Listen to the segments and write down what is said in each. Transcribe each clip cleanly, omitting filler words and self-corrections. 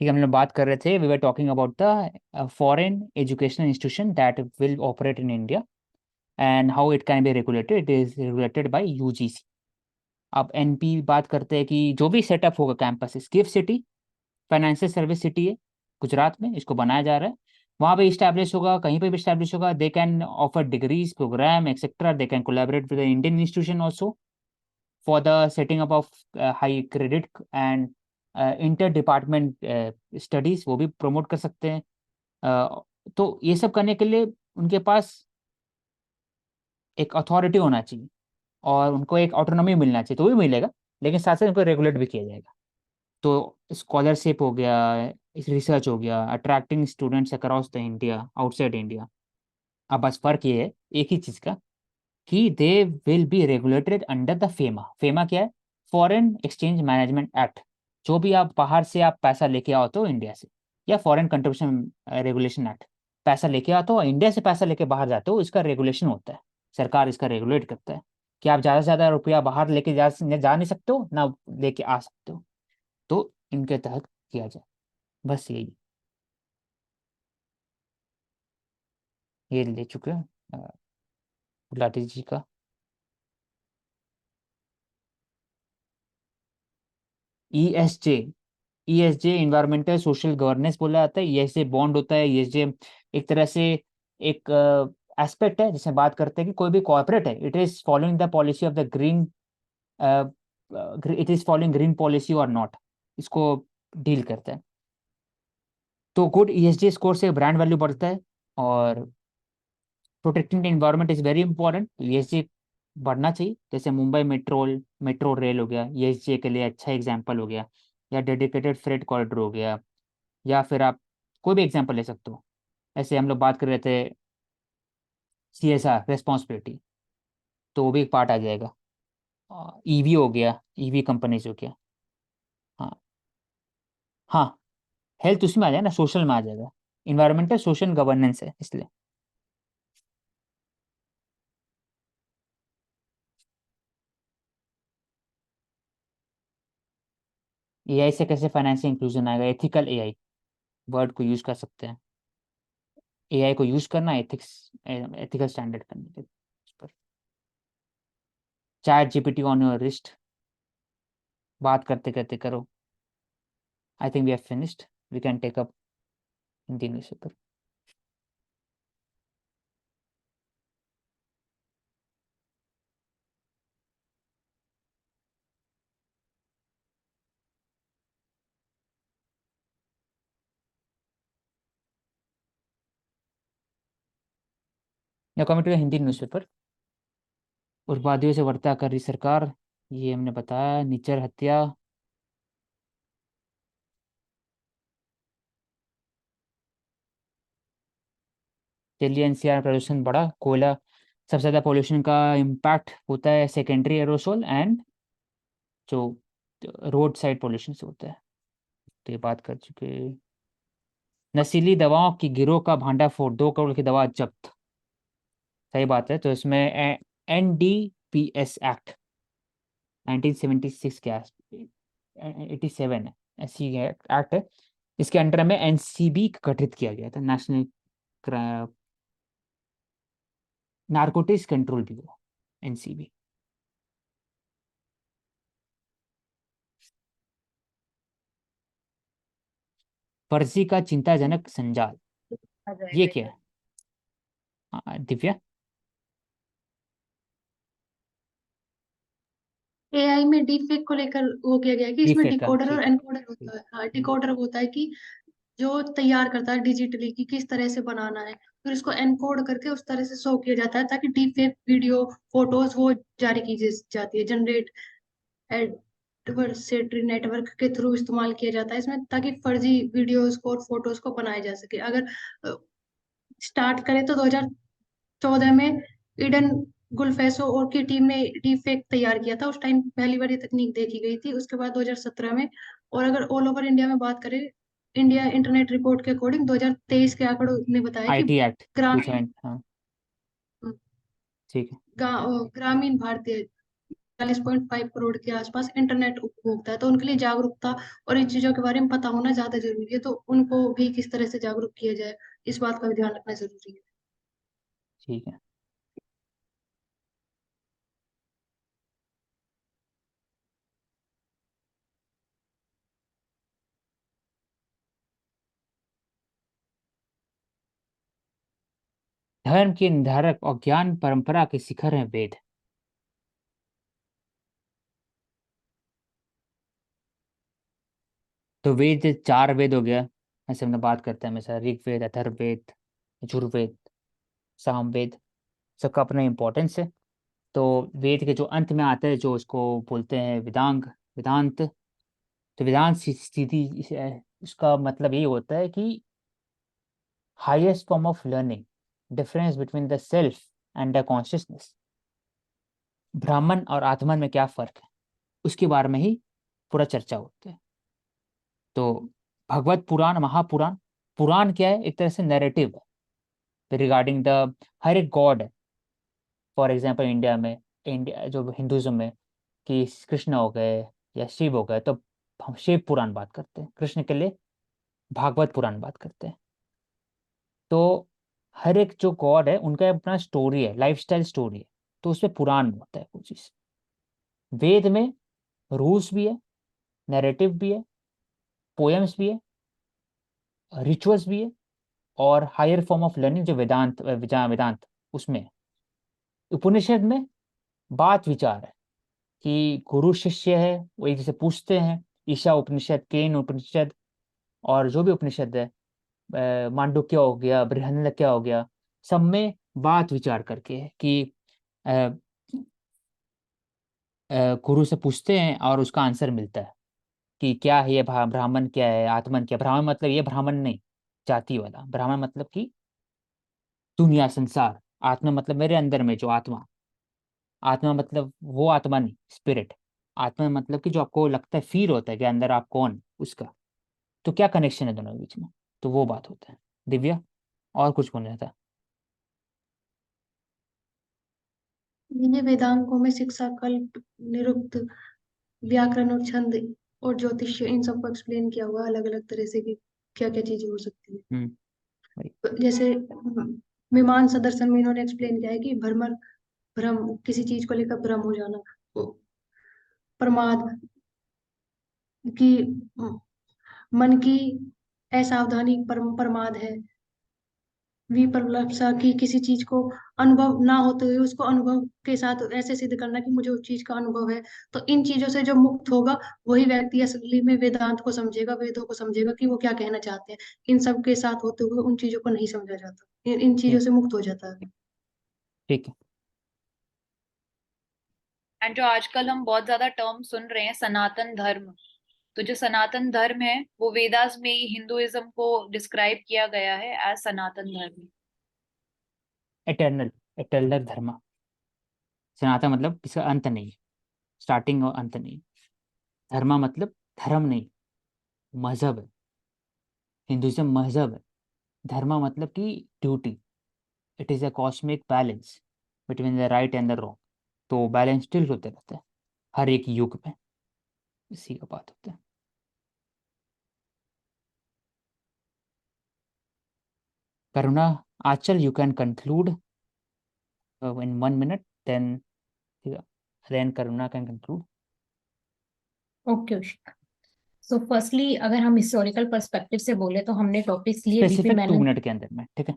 ठीक है, हम लोग बात कर रहे थे, we were talking about the foreign educational institution that will operate in India and how it can be regulated. It is regulated by UGC. अब एनपी बात करते हैं कि जो भी सेटअप होगा campus, gift city financial service city है गुजरात में, इसको बनाया जा रहा है। वहाँ पे इस्टेब्लिश होगा, कहीं पे भी इस्टेब्लिश होगा, they can offer degrees programme etcetera, they can collaborate with the Indian institution also for the setting up of high credit and inter department studies, वो भी प्रमोट कर सकते हैं। तो ये सब करने के लिए उनके पास एक अथॉरिटी होना चाहिए और उनको एक ऑटोनॉमी मिलना चाहिए, तो भी मिलेगा, लेकिन साथ साथ उनको रेगुलेट भी किया जाएगा। तो स्कॉलरशिप हो गया, रिसर्च हो गया, attracting students across the India, outside India. अब बस फर्क ये है एक ही चीज़ का, कि they will be regulated under the FEMA. FEMA क्या है? Foreign exchange management act. जो भी आप बाहर से आप पैसा लेके आओ तो इंडिया से, या फॉरेन कंट्रीब्यूशन रेगुलेशन एक्ट, पैसा लेके आओ तो इंडिया से पैसा लेके बाहर जाते हो, इसका रेगुलेशन होता है। सरकार इसका रेगुलेट करता है कि आप ज़्यादा से ज़्यादा रुपया बाहर लेके जा नहीं सकते हो ना, लेके आ सकते हो। तो इनके तहत किया जाए, बस यही। ये ले चुके हैं गुलाटी जी का। ESJ, ESJ environmental social governance बोला जाता है। ESJ बॉन्ड होता है। ESJ एक तरह से एक एस्पेक्ट है जिसमें बात करते हैं कि कोई भी कॉर्पोरेट है, it is following the policy of the green, it is following green policy और नॉट, इसको डील करता है। तो गुड ESG स्कोर से ब्रांड वैल्यू बढ़ता है और protecting the environment is very important. ESG बढ़ना चाहिए। जैसे मुंबई मेट्रो रेल हो गया, ESG के लिए अच्छा एग्जाम्पल हो गया, या डेडिकेटेड फ्रेट कॉरिडोर हो गया, या फिर आप कोई भी एग्जाम्पल ले सकते हो। ऐसे हम लोग बात कर रहे थे CSR रेस्पॉन्सिबिलिटी, तो वो भी एक पार्ट आ जाएगा। EV हो गया, EV कंपनीज हो गया। हाँ, हाँ, हेल्थ उसमें आ जाएगा ना, सोशल में आ जाएगा। इन्वायरमेंटल सोशल गवर्नेंस है इसलिए। AI से कैसे फाइनेंशियल इंक्लूजन आएगा? एथिकल AI वर्ड को यूज कर सकते हैं। AI को यूज करना एथिकल स्टैंडर्ड करने के उस पर। Chat GPT on your wrist, बात करते करते करो। I think we have finished, we can take up Hindi newspaper. या कमिटी हिंदी न्यूज़पेपर। उग्रवादियों से वार्ता कर रही सरकार, ये हमने बताया। निचर हत्या, दिल्ली NCR प्रदूषण बढ़ा। कोयला, सबसे ज़्यादा पोल्यूशन का इम्पैक्ट होता है सेकेंडरी एरोसोल एंड जो रोड साइड पोल्यूशन से होता है। तो ये बात कर चुके। नशीली दवाओं की गिरोह का भांडाफोड़, 2 करोड़ की दवा जब्त। सही बात है। तो इसमें NDPS एक्ट 1976 के आस 87 है, ऐसी एक्ट है। इसके अंडर में NCB गठित किया गया था, national narcotics control bureau, NCB। फर्जी का चिंताजनक संजाल, आ ये जाएगा क्या ये। है? दिव्या। एआई में डीप फेक को लेकर वो किया गया है कि इसमें डिफेक्ट का, डिकोडर और ठीक है। एनकोडर होता है। हाँ, डिकोडर होता है कि जो तैयार करता है डिजिटली कि किस तरह से बनाना है, फिर उसको एनकोड करके उस तरह से शो किया जाता है ताकि डीप फेक वीडियो फोटोज वो जारी की जाती है। जनरेट एडवर्सरी नेटवर्क के थ्रू इस्तेमाल किया जाता है इसमें, ताकि फर्जी वीडियोस को और फोटोज को बनाया जा सके। अगर स्टार्ट करें तो 2014 में ईडन गुलफेसो और की टीम ने डीप फेक तैयार किया था। उस टाइम पहली बार ये तकनीक देखी गई थी। उसके बाद 2017 में, और अगर ऑल ओवर इंडिया में बात करें, इंडिया इंटरनेट रिपोर्ट के अकॉर्डिंग 2023 के आंकड़ों ने बताया कि IT एक्ट ग्रामीण 2000, हाँ, ठीक है। ग्रामीण भारतीय 40.5 करोड़ के आसपास इंटरनेट उपभोक्ता है, तो उनके लिए जागरूकता और इन चीजों के बारे में पता होना ज्यादा जरूरी है। तो उनको भी किस तरह से जागरूक किया जाए, इस बात का भी ध्यान रखना जरूरी है। ठीक है। धर्म के निर्धारक और ज्ञान परंपरा के शिखर हैं वेद। तो वेद 4 वेद हो गया, ऐसे हमने बात करते हैं हमेशा, ऋग्वेद, अथर्ववेद, यजुर्वेद, सामवेद, सबका अपना इम्पोर्टेंस है। तो वेद के जो अंत में आता है, जो उसको बोलते हैं वेदांग, वेदांत। तो वेदांत स्थिति उसका मतलब ये होता है कि highest form of learning, difference between the self and the consciousness, ब्राह्मण और आत्मन में क्या फर्क है, उसके बारे में ही पूरा चर्चा होता है। तो भगवत पुराण, महापुराण, पुराण क्या है, एक तरह से नैरेटिव है रिगार्डिंग द हर एक गॉड है। फॉर एग्जाम्पल इंडिया में, इंडिया जो हिंदुज्म में, कि कृष्ण हो गए या शिव हो गए, तो हम शिव पुराण बात करते हैं, कृष्ण के लिए भागवत पुराण बात करते हैं। तो हर एक जो गॉड है उनका अपना स्टोरी है, लाइफस्टाइल स्टोरी है, तो उसमें पुराण में होता है कुछ चीज। वेद में रूल्स भी है, नैरेटिव भी है, पोएम्स भी है, रिचुअल्स भी है, और हायर फॉर्म ऑफ लर्निंग जो वेदांत, वेदांत उसमें है। उपनिषद में बात विचार है कि गुरु शिष्य है, वो एक दूसरे से पूछते हैं। ईशा उपनिषद, केन उपनिषद, और जो भी उपनिषद है, मांडुक्य हो गया, बृहन्नक्य हो गया, सब में बात विचार करके है कि अ, गुरु से पूछते हैं और उसका आंसर मिलता है कि क्या है ये, ब्राह्मण क्या है, आत्मन क्या। ब्राह्मण मतलब ये ब्राह्मण नहीं जाति वाला, ब्राह्मण मतलब कि दुनिया, संसार। आत्मा मतलब मेरे अंदर में जो आत्मा, आत्मा मतलब वो आत्मा नहीं, स्पिरिट। आत्मा मतलब कि जो आपको लगता है, फील होता है कि अंदर आप कौन, उसका। तो क्या कनेक्शन है दोनों के बीच में, तो वो बात होता है। दिव्या, और कुछ बोलना था? ये वेदांगों में शिक्षा, कल्प, निरुक्त, व्याकरण और छंद और ज्योतिष्य, इन सबको एक्सप्लेन किया हुआ अलग अलग तरह से कि क्या क्या चीजें हो सकती है। हम्म। वही। जैसे मीमांसा दर्शन में इन्होंने एक्सप्लेन किया है कि भ्रमर, भ्रम, किसी चीज को लेकर भ्रम हो जाना, वो प्रमाद की, मन की असावधानी प्रमाद है। विपर्लप्सा की, किसी चीज को अनुभव ना होते हुए उसको अनुभव के साथ ऐसे सिद्ध करना कि मुझे उस चीज का अनुभव है। तो इन चीजों से जो मुक्त होगा वही व्यक्ति असली में वेदांत को समझेगा, वेदों को समझेगा कि वो क्या कहना चाहते हैं। इन सब के साथ होते हुए उन चीजों को नहीं समझा जाता, इन चीजों ठीक। से मुक्त हो जाता है। ठीक है। एंड जो आजकल हम बहुत ज्यादा टर्म सुन रहे हैं, सनातन धर्म, तो जो सनातन धर्म है वो वेदास में ही हिंदुइज्म को डिस्क्राइब किया गया है एज सनातन धर्म। एटर्नल, एटर्नल धर्म। सनातन मतलब इसका अंत नहीं, स्टार्टिंग और अंत नहीं। धर्म मतलब धर्म नहीं, मजहब है। हिंदुइज्म मजहब है। धर्म मतलब कि duty. It is a cosmic balance between the right and the wrong. तो बैलेंस स्टिल होते रहता है हर एक युग में, इसी का बात होता है। Karuna, Aanchal, you can conclude in 1 minute, then Karuna can conclude. Okay. So firstly अगर हम हिस्टोरिकल पर्सपेक्टिव से बोले तो हमने टॉपिक्स लिए वीपी स्पेसिफिक 2 मेनन। मिनट के अंदर में, ठीक है।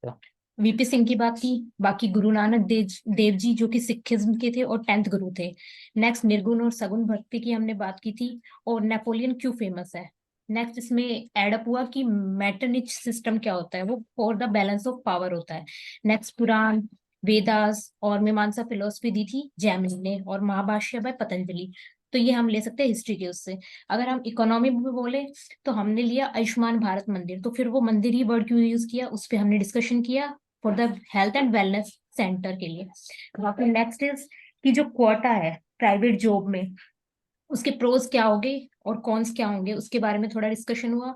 तो वीपी सिंह की बात की, बाकी गुरु नानक देव जी जो कि सिखिज्म के थे और 10th गुरु थे। नेक्स्ट निर्गुण और सगुण भक्ति की हमने बात की थी, और नेपोलियन क्यों फेमस है। नेक्स्ट इसमें एडअप हुआ कि मैटरनिच सिस्टम क्या होता है, वो for the balance of power होता है। नेक्स्ट पुराण, वेदास और मीमांसा फिलोसफी दी थी जैमिनी ने, और महाभाष्य बाय पतंजलि। तो ये हम ले सकते हैं हिस्ट्री के उससे। अगर हम इकोनॉमी में बोले तो हमने लिया आयुष्मान भारत मंदिर, तो फिर वो मंदिर ही वर्ड क्यों यूज किया उस पर हमने डिस्कशन किया, for the health and wellness centre के लिए। बाकी नेक्स्ट इज कि जो क्वाटा है प्राइवेट जॉब में, उसके प्रोज क्या होंगे और कॉन्स क्या होंगे, उसके बारे में थोड़ा डिस्कशन हुआ।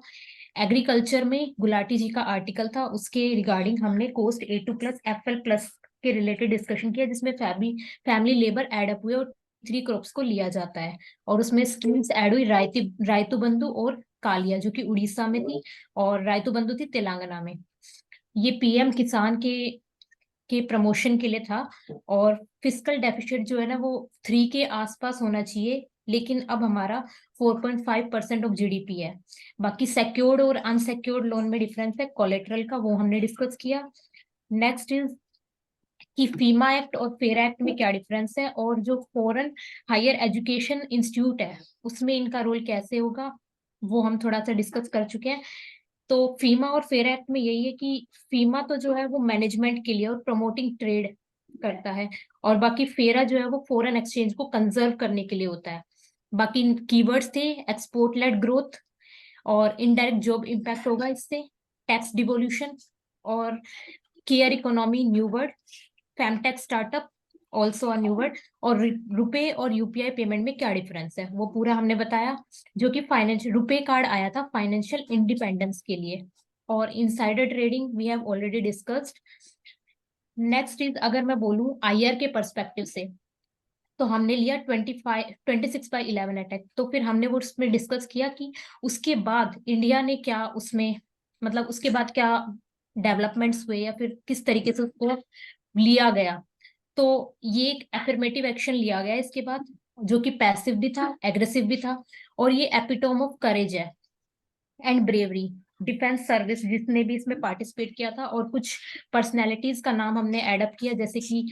एग्रीकल्चर में गुलाटी जी का आर्टिकल था, उसके रिगार्डिंग हमने कोस्ट A2+FL+ के रिलेटेड डिस्कशन किया, जिसमें फैमिली लेबर ऐड अप हुए और 3 क्रॉप्स को लिया जाता है। और उसमें स्कीम्स ऐड हुई रायतु बंधु और कालिया, जो कि उड़ीसा में थी, और रायतु बंधु थी तेलंगाना में। ये पीएम किसान के प्रमोशन के लिए था। और फिस्कल डेफिसिट जो है ना वो 3 के आसपास होना चाहिए, लेकिन अब हमारा 4.5% ऑफ जीडीपी है। बाकी सिक्योर्ड और अनसिक्योर्ड लोन में डिफरेंस है कोलेटरल का, वो हमने डिस्कस किया। नेक्स्ट इज कि फीमा एक्ट और फेयर एक्ट में क्या डिफरेंस है, और जो फॉरेन हायर एजुकेशन इंस्टीट्यूट है उसमें इनका रोल कैसे होगा, वो हम थोड़ा सा डिस्कस कर चुके हैं। तो फीमा और फेयर एक्ट में यही है कि फीमा तो जो है वो मैनेजमेंट के लिए और प्रमोटिंग ट्रेड करता है, और बाकी फेरा जो है वो फॉरेन एक्सचेंज को कंजर्व करने के लिए होता है। बाकी कीवर्ड्स थे एक्सपोर्ट लेड ग्रोथ, और इनडायरेक्ट जॉब इम्पैक्ट होगा इससे, टैक्स डिवोल्यूशन, और care economy new word, femtech startup also a new word, और रुपए और यूपीआई पेमेंट में क्या डिफरेंस है वो पूरा हमने बताया। जो कि फाइनेंशियल रुपए कार्ड आया था फाइनेंशियल इंडिपेंडेंस के लिए, और insider trading we have already discussed. Next is अगर मैं बोलूं आईआर के पर्सपेक्टिव से, तो हमने लिया 26/11 अटैक। तो फिर हमने वो उसमें डिस्कस किया कि उसके बाद इंडिया ने क्या उसमें, मतलब उसके बाद क्या डेवलपमेंट्स हुए या फिर किस तरीके से उसको लिया गया। तो ये एक एफर्मेटिव एक्शन लिया गया इसके बाद, जो कि पैसिव भी था, एग्रेसिव भी था, और ये एपिटोम ऑफ करेज है एंड ब्रेवरी। डिफेंस सर्विस जिसने भी इसमें पार्टिसिपेट किया था, और कुछ पर्सनैलिटीज का नाम हमने एडअप किया, जैसे कि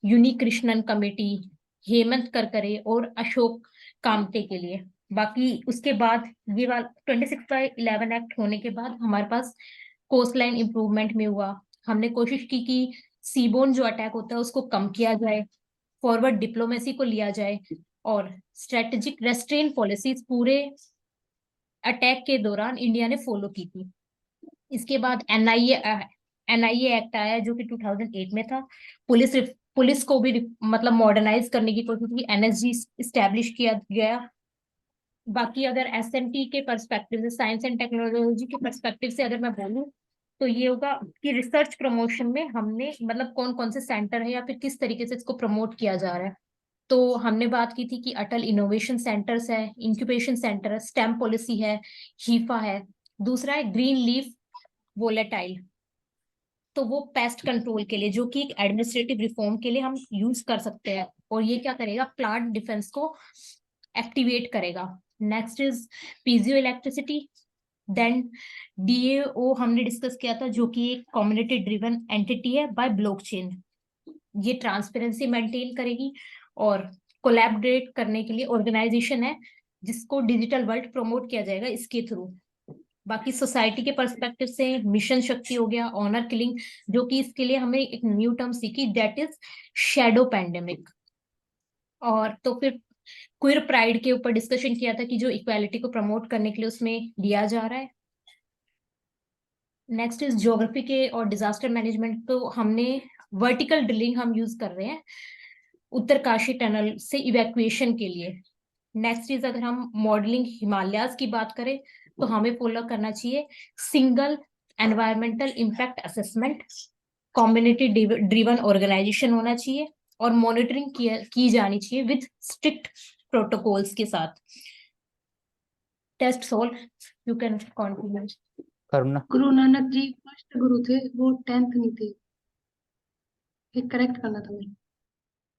यूनि कृष्णन कमेटी, हेमंत करकरे और अशोक कामते के लिए। बाकी उसके बाद ये वाला 26/11 एक्ट होने के बाद हमारे पास कोस्ट लाइन इंप्रूवमेंट में हुआ। हमने कोशिश की कि सीबोन जो अटैक होता है उसको कम किया जाए, फॉरवर्ड डिप्लोमेसी को लिया जाए, और स्ट्रेटेजिक रेस्ट्रेन पॉलिसीज पूरे अटैक के दौरान इंडिया ने फॉलो की थी। इसके बाद एनआईए एक्ट आया जो कि 2008 में था। पुलिस को भी मतलब मॉडर्नाइज करने की कोशिश की, एनएसजी इस्टेब्लिश किया गया। बाकी अगर एसएनटी के पर्सपेक्टिव से, साइंस एंड टेक्नोलॉजी के पर्सपेक्टिव से अगर मैं बोलूं, तो ये होगा कि रिसर्च प्रमोशन में हमने मतलब कौन कौन से सेंटर है या फिर किस तरीके से इसको प्रमोट किया जा रहा है। तो हमने बात की थी कि अटल इनोवेशन सेंटर्स है, इंक्यूबेशन सेंटर है, स्टेम पॉलिसी है, हीफा है। दूसरा है ग्रीन लीफ वोलेटाइल, तो वो पेस्ट कंट्रोल के लिए, जो कि एक एडमिनिस्ट्रेटिव रिफॉर्म के लिए हम यूज कर सकते हैं, और ये क्या करेगा, प्लांट डिफेंस को एक्टिवेट करेगा। Next is piezo electricity, then DAO हमने डिस्कस किया था, जो कि एक कम्युनिटी ड्रिवन एंटिटी है बाय ब्लॉकचेन। ये ट्रांसपेरेंसी मेंटेन करेगी, और कोलैबोरेट करने के लिए ऑर्गेनाइजेशन है जिसको डिजिटल वर्ल्ड प्रमोट किया जाएगा इसके थ्रू। बाकी सोसाइटी के पर्सपेक्टिव से मिशन शक्ति हो गया, ऑनर किलिंग, जो कि इसके लिए हमें एक न्यू टर्म सीखी, दैट इज शैडो पैंडेमिक। और तो फिर क्वियर प्राइड के ऊपर डिस्कशन किया था कि जो इक्वालिटी को प्रमोट करने के लिए उसमें दिया जा रहा है। नेक्स्ट इज ज्योग्राफी के और डिजास्टर मैनेजमेंट, तो हमने वर्टिकल ड्रिलिंग हम यूज कर रहे हैं उत्तरकाशी टनल से इवैक्यूएशन के लिए। नेक्स्ट इज अगर हम मॉडलिंग हिमालयाज की बात करें, तो हमें फॉलो करना चाहिए single environmental impact assessment, community driven organisation होना चाहिए, और मॉनिटरिंग की जानी चाहिए विद स्ट्रिक्ट प्रोटोकॉल्स के साथ। Test solve, you can continue. Karuna. Guru Nanak ji first गुरु थे, वो 10th नहीं थे, ये करेक्ट करना था मुझे।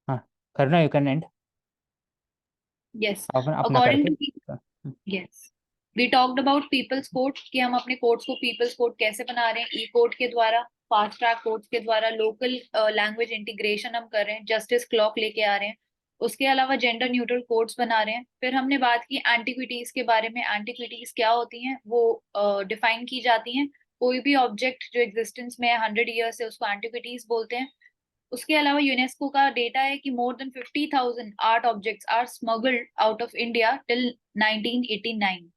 हाँ करुणा, यू कैन एंड Yes. अपना According करके। to yes, we talked about people's court कि हम अपने कोर्ट्स को people's court कैसे बना रहे हैं, ई कोर्ट के द्वारा, फास्ट ट्रैक कोर्ट्स के द्वारा, लोकल लैंग्वेज इंटीग्रेशन हम कर रहे हैं, जस्टिस क्लॉक लेके आ रहे हैं, उसके अलावा जेंडर न्यूट्रल कोर्ट्स बना रहे हैं। फिर हमने बात की एंटीक्विटीज के बारे में, एंटीक्विटीज क्या होती हैं, वो डिफाइन की जाती हैं। कोई भी ऑब्जेक्ट जो एग्जिस्टेंस में है 100 ईयर से, उसको एंटीक्विटीज बोलते हैं। उसके अलावा यूनेस्को का डेटा है कि more than 50,000 art objects are smuggled out of India till 1989।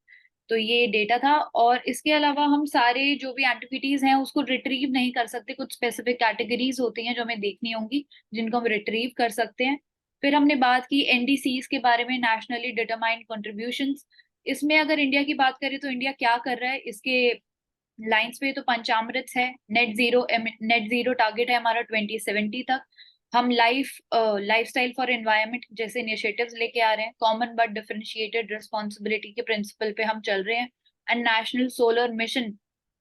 तो ये डेटा था। और इसके अलावा हम सारे जो भी एंटिक्विटीज हैं उसको रिट्रीव नहीं कर सकते, कुछ स्पेसिफिक कैटेगरीज होती हैं जो हमें देखनी होंगी जिनको हम रिट्रीव कर सकते हैं। फिर हमने बात की एनडीसीज के बारे में, नेशनली डिटरमाइंड कंट्रीब्यूशंस। इसमें अगर इंडिया की बात करें तो इंडिया क्या कर रहा है, इसके लाइंस पे तो पंचामृत है, नेट जीरो टारगेट है हमारा 2070 तक। हम लाइफस्टाइल फॉर एनवायरनमेंट जैसे इनिशिएटिव्स लेके आ रहे हैं, कॉमन बट डिफरेंशिएटेड रिस्पॉन्सिबिलिटी के प्रिंसिपल पे हम चल रहे हैं, एंड नेशनल सोलर मिशन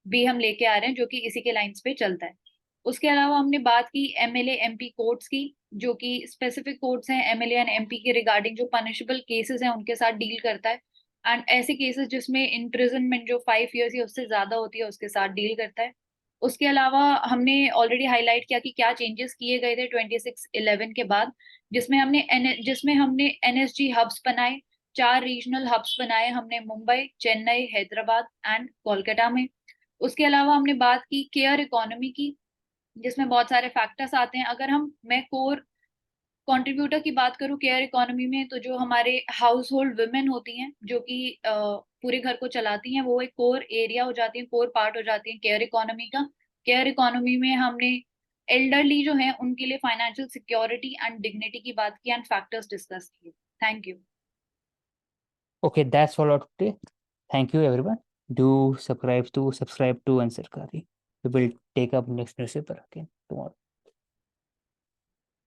भी हम लेके आ रहे हैं जो कि इसी के लाइंस पे चलता है। उसके अलावा हमने बात की एमएलए एमपी कोर्ट्स की, जो कि स्पेसिफिक कोर्ट्स हैं एमएलए एंड एमपी के रिगार्डिंग, जो पनिशेबल केसेस हैं उनके साथ डील करता है, एंड ऐसे केसेस जिसमें इम्प्रिजनमेंट जो 5 इयर्स या उससे ज्यादा होती है उसके साथ डील करता है। उसके अलावा हमने ऑलरेडी हाईलाइट किया कि क्या चेंजेस किए गए थे 26/11 के बाद, जिसमें हमने एनएसजी हब्स बनाए, 4 रीजनल हब्स बनाए हमने मुंबई, चेन्नई, हैदराबाद एंड कोलकाता में। उसके अलावा हमने बात की केयर इकोनॉमी की, जिसमें बहुत सारे फैक्टर्स आते हैं। अगर मैं कोर कंट्रीब्यूटर की बात करूं केयर इकोनॉमी में, तो जो हमारे हाउस होल्ड वुमेन होती हैं जो कि पूरे घर को चलाती हैं, वो एक कोर एरिया हो जाती है, कोर पार्ट हो जाती है केयर इकोनॉमी का। केयर इकोनॉमी में हमने एल्डरली जो है उनके लिए फाइनेंशियल सिक्योरिटी एंड डिग्निटी की बात की एंड फैक्टर्स डिस्कस किए। Thank you. Okay, that's all out today. Thank you, everyone. Do subscribe to Answer Kari. We will take up next newspaper again tomorrow.